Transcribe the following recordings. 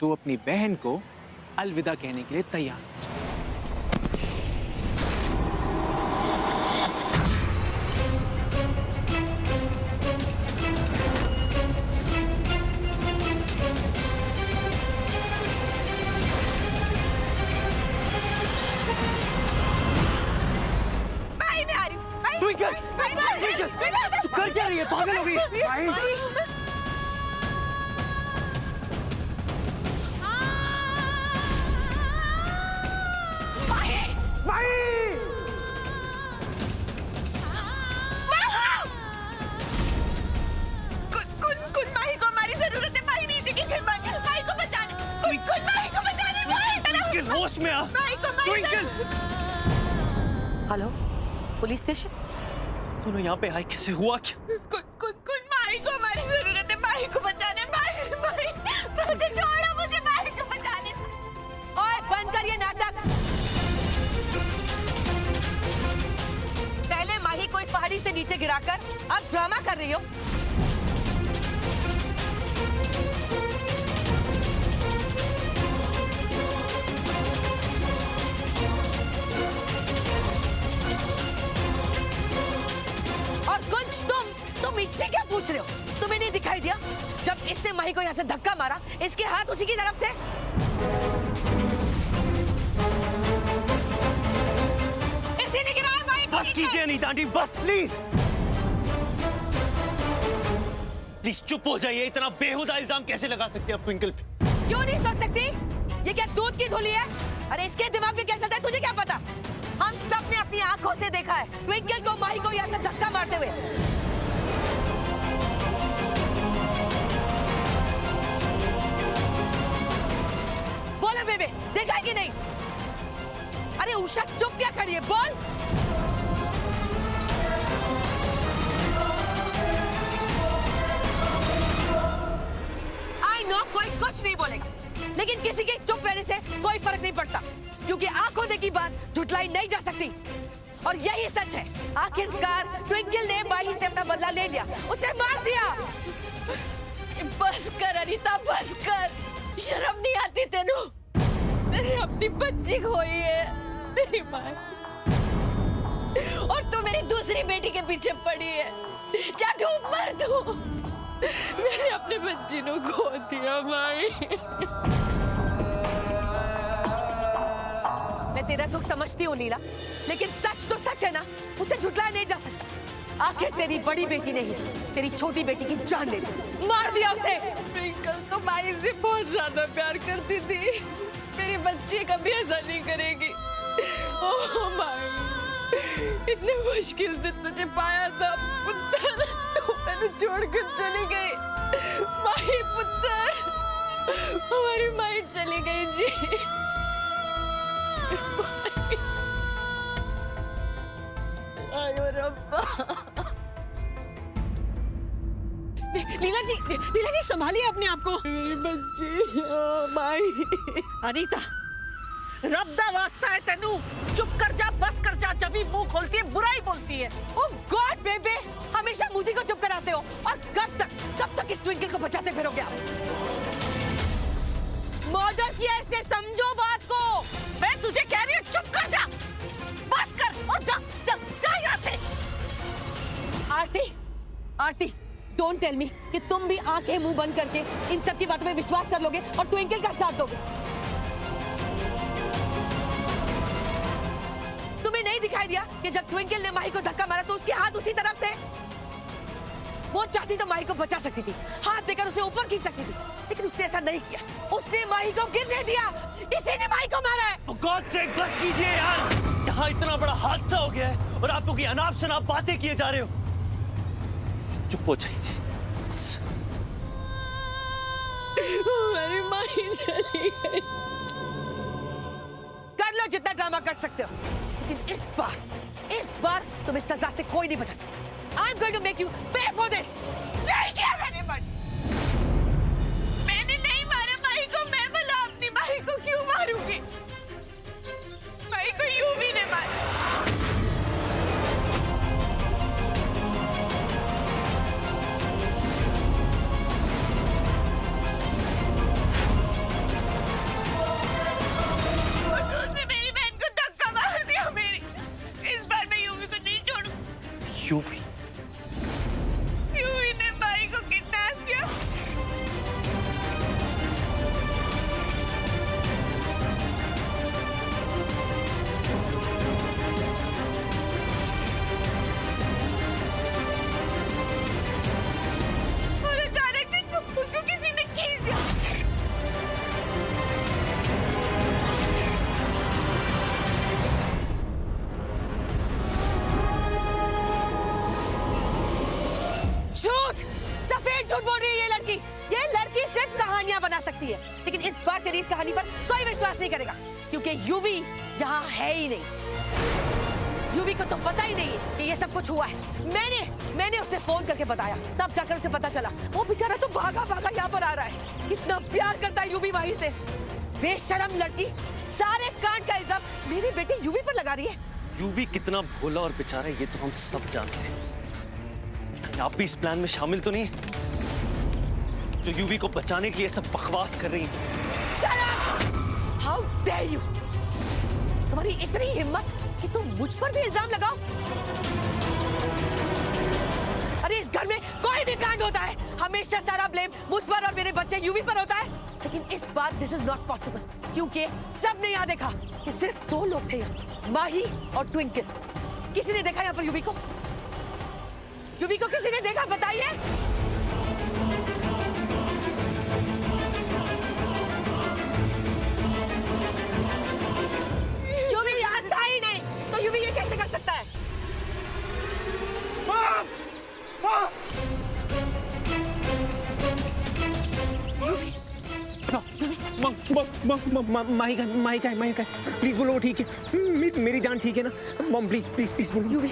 तो अपनी बहन को अलविदा कहने के लिए तैयार हो जाए। तू कर क्या रही है? पागल हो गई? भाई होश में आ। ट्विंकल! Hello, police station. दोनों यहाँ पे आए कैसे? हुआ क्या? कुछ माही को हमारी जरूरत है, माही को बचाने। माही छोड़ो मुझे, माही को बचाने। ओए बंद कर ये नाटक। पहले माही को इस पहाड़ी से नीचे गिराकर अब ड्रामा कर रही हो। और कुछ तुम इससे क्या पूछ रहे हो? तुम्हें नहीं दिखाई दिया जब इसने माही को यहाँ से धक्का मारा? इसके हाथ उसी की तरफ थे। इसीने गिराया माही को। बस कीजिए अनीता आंटी, बस प्लीज प्लीज चुप हो जाइए। इतना बेहुदा इल्जाम कैसे लगा सकते हैं आप ट्विंकल पे? क्यों नहीं सोच सकती? ये क्या दूध की धुली है? अरे इसके दिमाग में क्या चलता है तुझे क्या पता? हम सब ने अपनी आंखों से देखा है ट्विंकल को माही को यहाँ से धक्का मारते हुए। बोलो बेबे, देखा है कि नहीं? अरे उषा चुप क्या खड़ी है? बोल। आई नो कोई कुछ नहीं बोलेगा, लेकिन किसी के चुप रहने से कोई फर्क नहीं पड़ता, क्योंकि आंखों देखी बात झुटलाई नहीं जा सकती। और यही सच है। आखिरकार ट्विंकल ने माही से अपना बदला ले लिया, उसे मार दिया। बस कर अनीता, बस कर। शर्म नहीं आती तेनू? मेरी अपनी बच्ची खोई है, मेरी माँ, और तू मेरी दूसरी बेटी के पीछे पड़ी है। जा ढूंढ मर तू। मेरे अपने बच्ची को खो दिया माई। मैं तेरा दुख समझती हूँ लीला, लेकिन सच तो सच है ना, उसे झुटलाया नहीं जा सकता। आखिर तेरी बड़ी बेटी ने ही तेरी छोटी बेटी की जान ले ली, मार दिया उसे। ट्विंकल तो माई से बहुत ज्यादा प्यार करती थी, मेरी बच्ची कभी ऐसा नहीं करेगी। ओह माई, इतने मुश्किल से तुझे पाया था पुत्र, तो मैंने छोड़कर चली गई। माई पुत्र, हमारी माई चली गई जी। आयो रब्बा। लीला जी संभालिए अपने आप को। मेरी बच्ची, माई। अनीता, रब दा वास्ता है तेनू, चुप कर जा, बस कर जा। जब भी मुंह खोलती है बुराई बोलती है। ओह गॉड बेबे, हमेशा मुझे को चुप कराते हो, और कब तक इस ट्विंकल को बचाते फिरोगे आप? मर्डर किया इसने, समझो बात को। मैं तुझे कह रही हूँ चुप कर जा, बस कर और जा जा जा यहाँ से। आरती, डोंट टेल मी कि तुम भी आंखें मुंह बंद करके इन सब की बातों में विश्वास कर लोगे और ट्विंकल का साथ दोगे। तुम्हें नहीं दिखाई दिया कि जब ट्विंकल ने माही को धक्का मारा तो उसके हाथ उसी तरफ थे? वो चाहती तो माही को बचा सकती थी, हाथ देकर उसे ऊपर खींच सकती थी, लेकिन उसने ऐसा नहीं किया। उसने माही को गिरने दिया, इसी ने माही को मारा है। For God's sake, बस कीजिए यार। यहाँ इतना बड़ा हादसा हो गया है और आप लोग ये अनाप शनाप बातें किए जा रहे हो। चुप हो जाइए बस। हमारी माही चली गई। कर लो जितना ड्रामा कर सकते हो, लेकिन इस बार तुम्हें सजा से कोई नहीं बचा सकता। I'm going to make you pay for this. नहीं किया मैंने, मैंने नहीं मारा माही को। मैं भला अपनी माही को क्यों मारूंगी? माही को यूं भी नहीं मारा। झूठ, सफेद झूठ बोल रही है ये लड़की। ये लड़की सिर्फ कहानियां बना सकती है, लेकिन इस बार तेरी इस कहानी पर कोई विश्वास नहीं करेगा, क्योंकि यूवी यहाँ है ही नहीं। यूवी को तो पता ही नहीं है कि ये सब कुछ हुआ है। मैंने उसे फोन करके बताया, तब जाकर उसे पता चला। वो बेचारा तो भागा भागा यहाँ पर आ रहा है। कितना प्यार करता है यूवी माही से। बेशरम लड़की सारे कांड का इल्जाम मेरी बेटी यूवी पर लगा रही है। यूवी कितना भोला और बेचारा है ये तो हम सब जानते हैं। कहीं आप भी इस प्लान में शामिल तो नहीं है जो यूवी को बचाने के लिए सब बकवास कर रही है? Shut up! How dare you! तुम्हारी इतनी हिम्मत कि तुम मुझ पर भी इल्जाम लगाओ। अरे इस घर में कोई भी कांड होता है, हमेशा सारा ब्लेम मुझ पर और मेरे बच्चे यूवी पर होता है। लेकिन इस बार दिस इज नॉट पॉसिबल, क्योंकि सबने यहाँ देखा कि सिर्फ 2 लोग थे यहाँ, माही और ट्विंकल। किसी ने देखा यहाँ पर यूवी को? यूवी को किसी ने देखा? बताइए। यूवी यहाँ था ही नहीं, तो यूवी ये कैसे कर सकता है? माही का प्लीज बोलो वो ठीक है। मेरी जान ठीक है ना मॉम? प्लीज बोलो। Yuvi,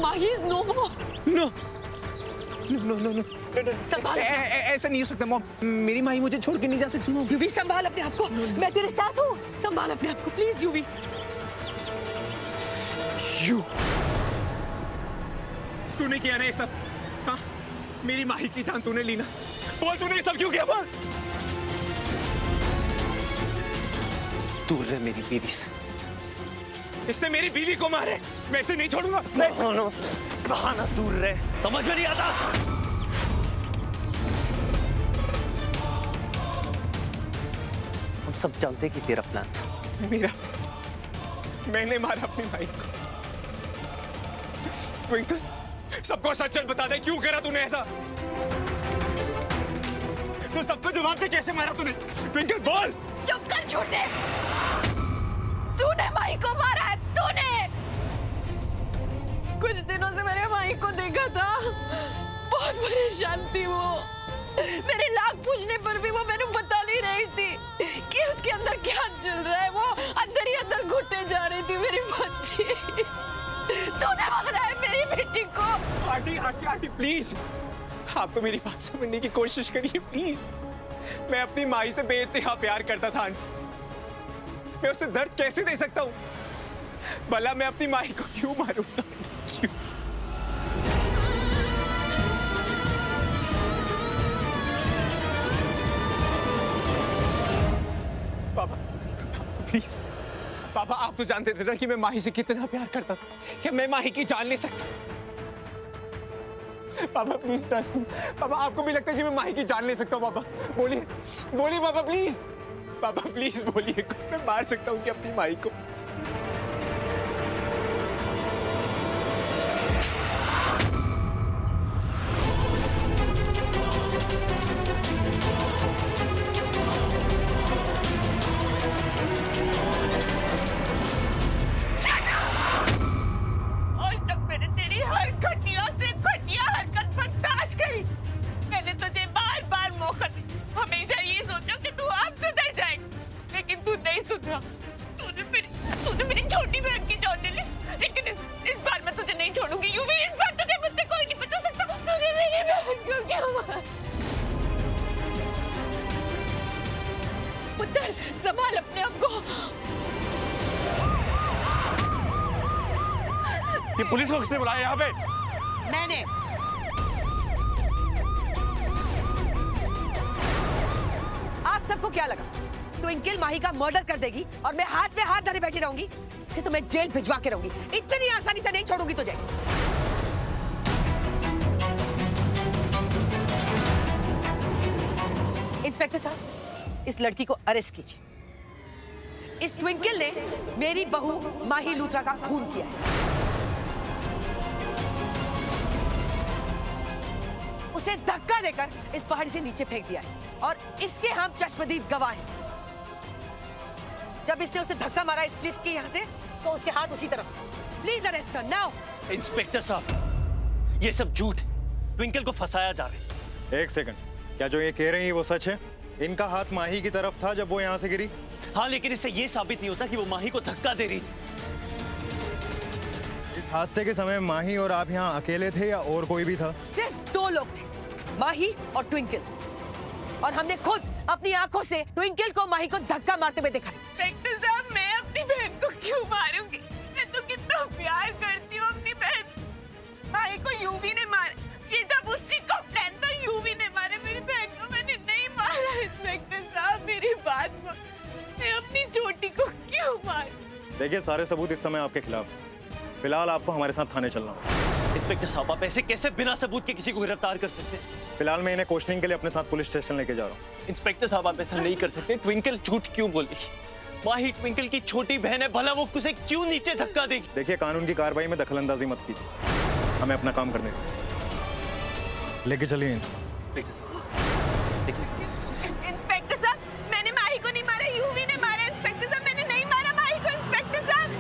Mahi is no more. No, संभाल। ऐसा नहीं हो सकता मॉम। मेरी माही मुझे छोड़ के नहीं जा सकती मॉम। यूवी संभाल अपने आप को। मैं तेरे साथ हूँ, संभाल अपने आप को प्लीज यूवी। तूने किया ना ये सब? हाँ, मेरी माही की जान तूने ली ना? बोल तूने ये सब क्यों किया? बोल। दूर रहे मेरी बीवी से। इसने मेरी बीवी को मारे, मैं इसे नहीं छोड़ूंगा। कहाँ ना दूर रहे, समझ में नहीं आता। हम सब जानते कि तेरा प्लान था। मेरा? मैंने मारा अपनी माई को। ट्विंकल, सबको सच सच बता दे, क्यों करा तूने ऐसा? तो सबको जवाब दे, कैसे मारा तूने? ट्विंकल बोल। चुप कर छोटे, तूने माही को मारा है, तूने। कुछ दिनों से मैंने माही को देखा था, बहुत परेशान थी वो। मेरे लाख पूछने पर भी वो मैंने बता नहीं रही थी कि उसके अंदर क्या चल रहा है। वो अंदर ही अंदर घुटने जा रही थी मेरी बच्ची। तूने मारा है मेरी बेटी को। आंटी प्लीज, आप तो मेरी बात समझने की कोशिश करिए प्लीज। मैं अपनी माई से बेइंतहा प्यार करता था आंटी। मैं उसे दर्द कैसे दे सकता हूँ? भला मैं अपनी माई को क्यों मारूंगा? क्यों? पापा प्लीज, पापा आप तो जानते थे ना कि मैं माही से कितना प्यार करता था, कि मैं माही की जान ले सकता। पापा प्लीज ट्रस्ट मी। पापा आपको भी लगता है कि मैं माही की जान ले सकता हूँ? पापा बोलिए पापा प्लीज। पापा प्लीज बोलिए, मैं मार सकता हूँ कि अपनी माही को? तूने मेरी छोटी बहन की जान ले ली, लेकिन इस बार मैं तुझे नहीं छोड़ूंगी यूवी। इस बार तुझे मुझसे कोई नहीं बचा सकता। तूने मेरी बहन को क्या मारा? पुत्र संभाल अपने आप को। ये पुलिस को किसने बुलाया यहाँ पे? मैंने। आप सबको क्या लगा ट्विंकल माही का मर्डर कर देगी और मैं हाथ में हाथ धरे बैठी रहूंगी? इसे तो मैं जेल भिजवा के रहूंगी। इतनी आसानी से नहीं छोड़ूंगी तुझे। इंस्पेक्टर साहब, इस लड़की को अरेस्ट कीजिए। इस ट्विंकल ने मेरी बहू माही लूथरा का खून किया है। उसे धक्का देकर इस पहाड़ी से नीचे फेंक दिया है और इसके हम चश्मदीद गवाह हैं। जब इसने उसे धक्का मारा इस क्लिफ के यहाँ से, तो उसके हाथ उसी तरफ थे। Please arrest her now. Inspector साहब, ये सब झूठ है। ट्विंकल को फंसाया जा रहा है। एक सेकंड, क्या जो ये कह रही है वो सच है? इनका हाथ माही की तरफ था जब वो यहाँ से गिरी? हाँ, लेकिन इससे ये साबित नहीं होता कि वो माही को धक्का दे रही थी। इस हादसे के समय माही और आप यहाँ अकेले थे या और कोई भी था? सिर्फ 2 लोग थे, माही और ट्विंकल। और हमने खुद अपनी आंखों से ट्विंकल को माही को धक्का मारते हुए देखा है। इंस्पेक्टर साहब, मैं अपनी बहन को क्यों मारूंगी? मैं तो कितना प्यार करती हूँ अपनी बहन। माही को यूवी ने मारा, ये सब उसी को प्लान था। यूवी ने मारे, मेरी बहन को मैंने नहीं मारा। इंस्पेक्टर साहब, मेरी बात मान, मैं अपनी छोटी को क्यों मारूं? देखिए, सारे सबूत इस समय आपके खिलाफ हैं। फिलहाल आपको हमारे साथ थाने चलना होगा। इंस्पेक्टर साहब, आप ऐसे कैसे बिना सबूत के किसी को गिरफ्तार कर सकते हैं? फिलहाल मैं इन्हें क्वेश्चनिंग के लिए अपने साथ पुलिस स्टेशन लेके जा रहा हूँ। इंस्पेक्टर साहब, आप ऐसा नहीं कर सकते। ट्विंकल झूठ क्यों बोली? माही ट्विंकल की छोटी बहन है, भला वो उसे क्यों नीचे धक्का देगी? देखिए, कानून की कार्रवाई में दखलंदाजी मत कीजिए, हमें अपना काम करने दीजिए। लेके चलिए। इंस्पेक्टर साहब, देखिए, इंस्पेक्टर साहब, मैंने माही को नहीं मारा, यूवी ने मारा। इंस्पेक्टर साहब, मैंने नहीं मारा माही को। इंस्पेक्टर साहब,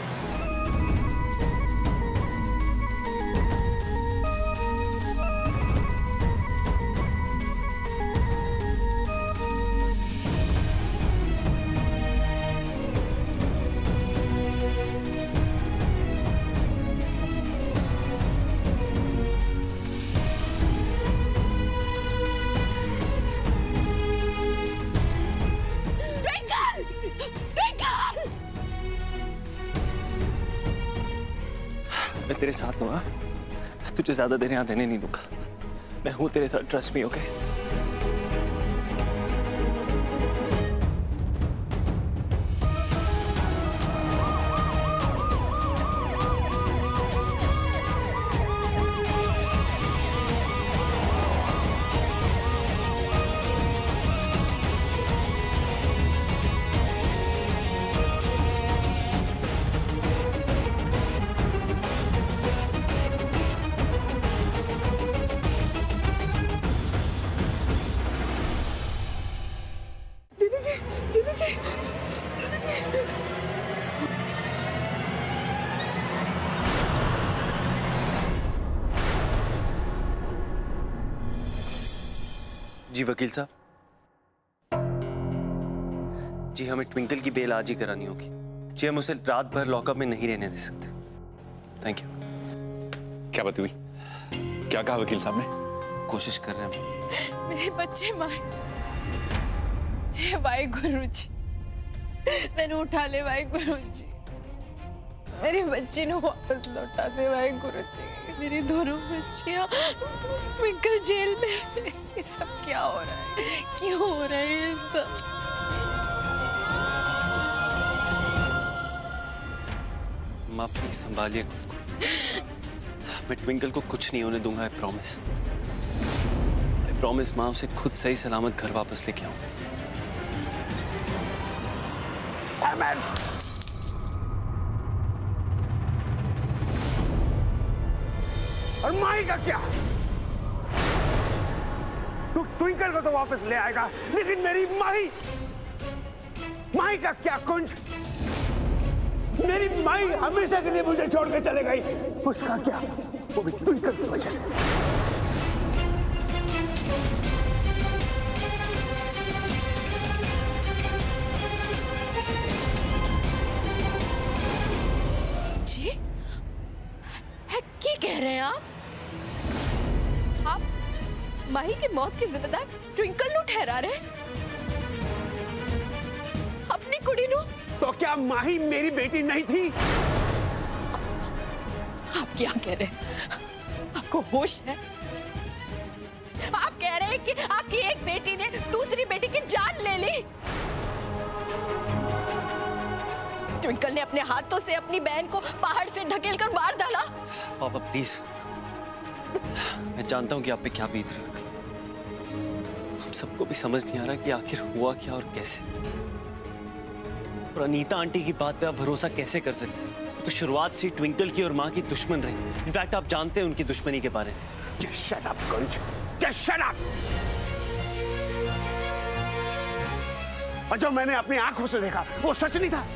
मैं तेरे साथ हूँ। तुझे ज्यादा देर यहाँ रहने नहीं दूंगा। मैं हूँ तेरे साथ, ट्रस्ट मी, ओके? जी वकील साहब, जी हमें ट्विंकल की बेल आज ही करानी होगी। जी हम उसे रात भर लॉकअप में नहीं रहने दे सकते। Thank you. क्या बात हुई? क्या कहा वकील साहब ने? कोशिश कर रहे हैं। मेरे बच्चे माए, भाई गुरुजी, मैंने उठा ले भाई गुरुजी। मेरी बच्ची ने वापस लौटा दे भाई गुरुजी। मेरी दोनों बच्चियां ट्विंकल जेल में। ये सब क्या हो रहा है? क्यों हो रहा है ये सब? माँ प्लीज संभालिए खुद को। मैं ट्विंकल को कुछ नहीं होने दूंगा। आई प्रॉमिस माँ, उसे खुद सही सलामत घर वापस लेके आऊं। और माही का क्या? तू ट्विंकल को तो वापस ले आएगा, लेकिन मेरी माही का क्या कुंज? मेरी माही हमेशा के लिए मुझे छोड़ के चले गई, उसका क्या? वो भी ट्विंकल की वजह से। जी, क्या कह रहे हैं आप माही की मौत की जिम्मेदार ट्विंकल नु ठहरा रहे? अपनी कुड़ी नु? तो क्या माही मेरी बेटी नहीं थी? आप क्या कह रहे हैं? आपको होश है? आप कह रहे हैं कि आपकी एक बेटी ने दूसरी बेटी की जान ले ली? ट्विंकल ने अपने हाथों से अपनी बहन को पहाड़ से ढकेलकर मार डाला? पापा प्लीज, मैं जानता हूं कि आप पे क्या बीत रही होगी। हम सबको भी समझ नहीं आ रहा कि आखिर हुआ क्या और कैसे। और अनीता आंटी की बात पे आप भरोसा कैसे कर सकते हैं? तो शुरुआत से ट्विंकल की और माँ की दुश्मन रही। इनफैक्ट आप जानते हैं उनकी दुश्मनी के बारे में। Just shut up, कुंज। Just shut up! और जो मैंने अपनी आंखों से देखा वो सच नहीं था।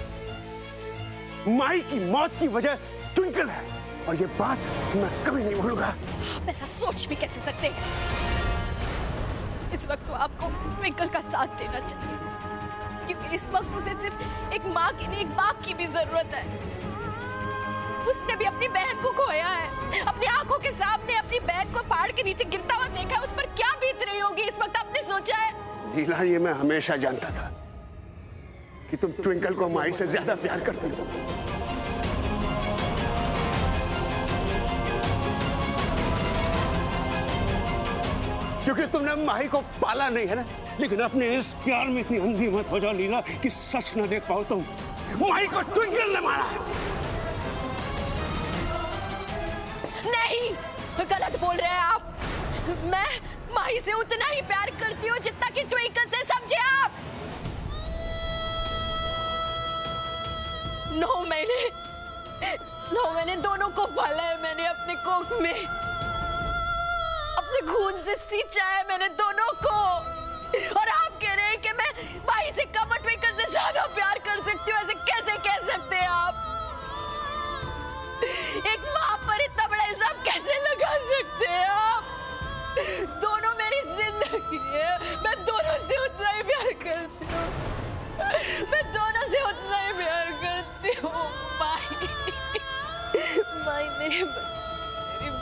माही की मौत की वजह ट्विंकल है। और ये बात मैं कभी नहीं भूलूंगा। आप ऐसा सोच भी कैसे सकते हैं? इस वक्त तो आपको ट्विंकल का साथ देना चाहिए, क्योंकि इस वक्त उसे सिर्फ एक माँ की नहीं, एक बाप की भी जरूरत है। उसने भी अपनी बहन को खोया है, अपनी आंखों के सामने अपनी बहन को पहाड़ के नीचे गिरता हुआ देखा है। उस पर क्या बीत रही होगी इस वक्त, आपने सोचा है? नीला, ये मैं हमेशा जानता था कि तुम ट्विंकल को माही से ज्यादा प्यार करती हो। क्योंकि तुमने माही को पाला नहीं है ना। लेकिन अपने इस प्यार में इतनी अंधी मत हो जाओ लीला कि सच न देख पाओ तुम। माही को ट्विंकल ने मारा है। नहीं, गलत बोल रहे हैं आप। मैं माही से उतना ही प्यार करती हूँ जितना कि ट्विंकल से, समझे आप? 9 महीने दोनों को पाला है मैंने अपने कोख में, अपने खून से सींचा है मैंने दोनों को। और आप कह रहे हैं कि मैं माही से कम और ट्विंकल से ज्यादा प्यार कर सकती हूँ? ऐसे कैसे कह सकते हैं आप? एक माँ पर इतना बड़ा इल्जाम कैसे लगा सकते हैं आप? दोनों मेरी जिंदगी है, मैं दोनों से उतना ही प्यार करती हूँ, मैं दोनों से उतना ही प्यार करती हूँ। माही, माही मेरी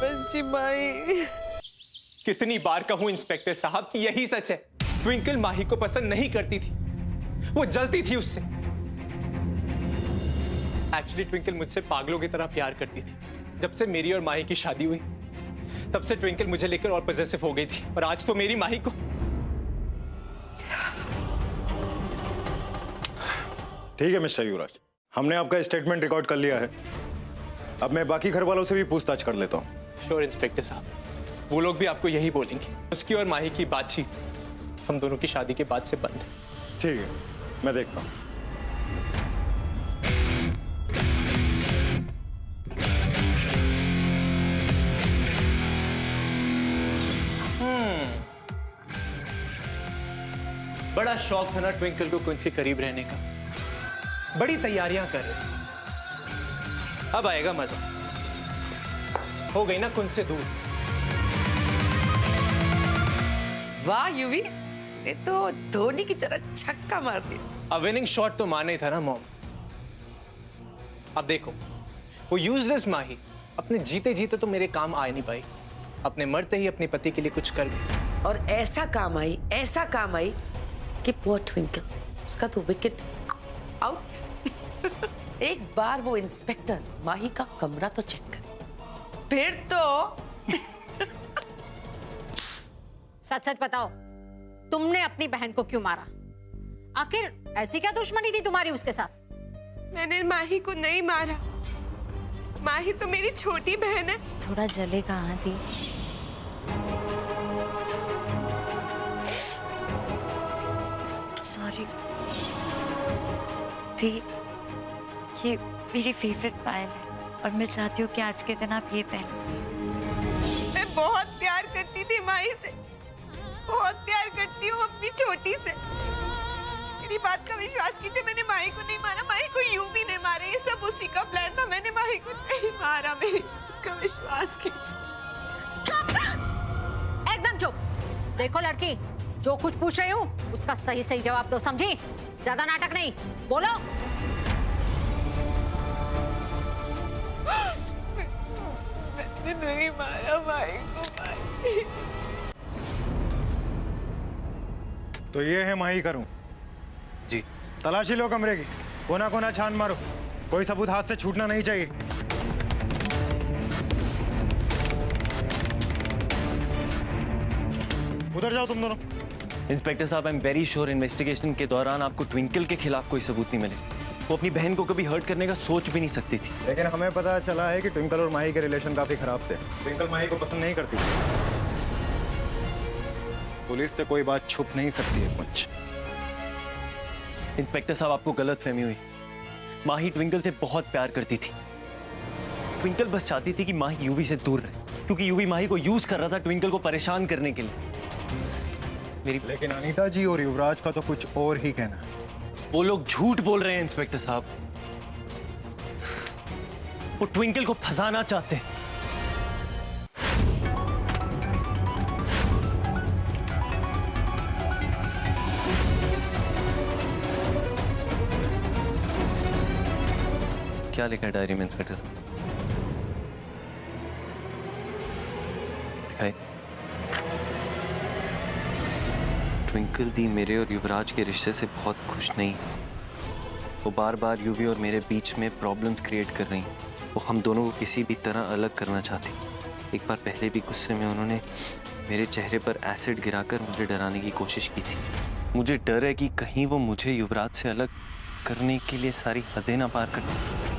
बच्ची माही। कितनी बार कहूं इंस्पेक्टर साहब कि यही सच है। ट्विंकल माही को पसंद नहीं करती थी, वो जलती थी उससे। एक्चुअली ट्विंकल मुझसे पागलों की तरह प्यार करती थी। जब से मेरी और माही की शादी हुई, तब से ट्विंकल मुझे लेकर और पॉसेसिव हो गई थी। और आज तो मेरी माही को। ठीक है मिस्टर युवराज, हमने आपका स्टेटमेंट रिकॉर्ड कर लिया है। अब मैं बाकी घर वालों से भी पूछताछ कर लेता हूँ। श्योर इंस्पेक्टर साहब, वो लोग भी आपको यही बोलेंगे। उसकी और माही की बातचीत हम दोनों की शादी के बाद से बंद है। ठीक है, मैं देखता हूँ। बड़ा शौक था ना ट्विंकल को कुंज के करीब रहने का। बड़ी तैयारियां कर रहे। अब आएगा मजा। हो गई ना कुंज से दूर। वाह यूवी, ये तो धोनी की तरह छक्का मार दिया। अब विनिंग शॉट तो मारना ही था ना मॉम। अब देखो, वो यूजलेस माही अपने जीते जीते तो मेरे काम आ नहीं पाई, अपने मरते ही अपने पति के लिए कुछ कर गई। और ऐसा काम आई कि पोर ट्विंकल, उसका तो विकेट आउट। एक बार वो इंस्पेक्टर माही का कमरा तो चेक करे, फिर तो। सच सच बताओ, तुमने अपनी बहन को क्यों मारा? आखिर ऐसी क्या दुश्मनी थी तुम्हारी उसके साथ? मैंने माही को नहीं मारा। माही तो मेरी छोटी बहन है। थोड़ा जले कहाँ थी? सॉरी दी, ये मेरी फेवरेट पायल है और मैं चाहती हूँ कि आज के दिन आप ये पहनो। मैं बहुत प्यार करती थी माही से, बहुत प्यार करती हूँ अपनी छोटी से। मेरी बात का विश्वास कीजिए, मैंने माही को नहीं मारा, माही को यूं भी नहीं मारा। ये सब उसी का प्लान था, मैंने माही को नहीं मारा। मेरी का विश्वास कीजिए। एकदम चुप। देखो लड़की, जो कुछ पूछ रही हूँ उसका सही सही जवाब दो, समझी? ज्यादा नाटक नहीं, बोलो। मैंने नहीं मारा माही को। माही तो ये है माही का रूम। जी। तलाशी लो कमरे की, कोना कोना छान मारो, कोई सबूत हाथ से छूटना नहीं चाहिए। उधर जाओ तुम दोनों। इंस्पेक्टर साहब, I am very sure investigation के दौरान आपको ट्विंकल के खिलाफ कोई सबूत नहीं मिले। वो अपनी बहन को कभी हर्ट करने का सोच भी नहीं सकती थी। लेकिन हमें पता चला है कि ट्विंकल और माही के रिलेशन काफी खराब थे। ट्विंकल माही को पसंद नहीं करती थी। पुलिस से कोई बात छुप नहीं सकती है कुछ। इंस्पेक्टर साहब, आपको गलतफहमी हुई। माही ट्विंकल से बहुत प्यार करती थी। ट्विंकल बस चाहती थी कि माही यूवी से दूर रहे, क्योंकि यूवी माही को यूज कर रहा था ट्विंकल को परेशान करने के लिए। लेकिन अनीता जी और युवराज का तो कुछ और ही कहना है। वो लोग झूठ बोल रहे हैं इंस्पेक्टर साहब। वो ट्विंकल को फंसाना चाहते हैं। क्या लिखा है डायरी में इंस्पेक्टर साहब? दिखाई। ट्विंकल दी मेरे और युवराज के रिश्ते से बहुत खुश नहीं। वो बार बार यूवी और मेरे बीच में प्रॉब्लम्स क्रिएट कर रही। वो हम दोनों को किसी भी तरह अलग करना चाहती। एक बार पहले भी गुस्से में उन्होंने मेरे चेहरे पर एसिड गिराकर मुझे डराने की कोशिश की थी। मुझे डर है कि कहीं वो मुझे युवराज से अलग करने के लिए सारी हदें ना पार कर।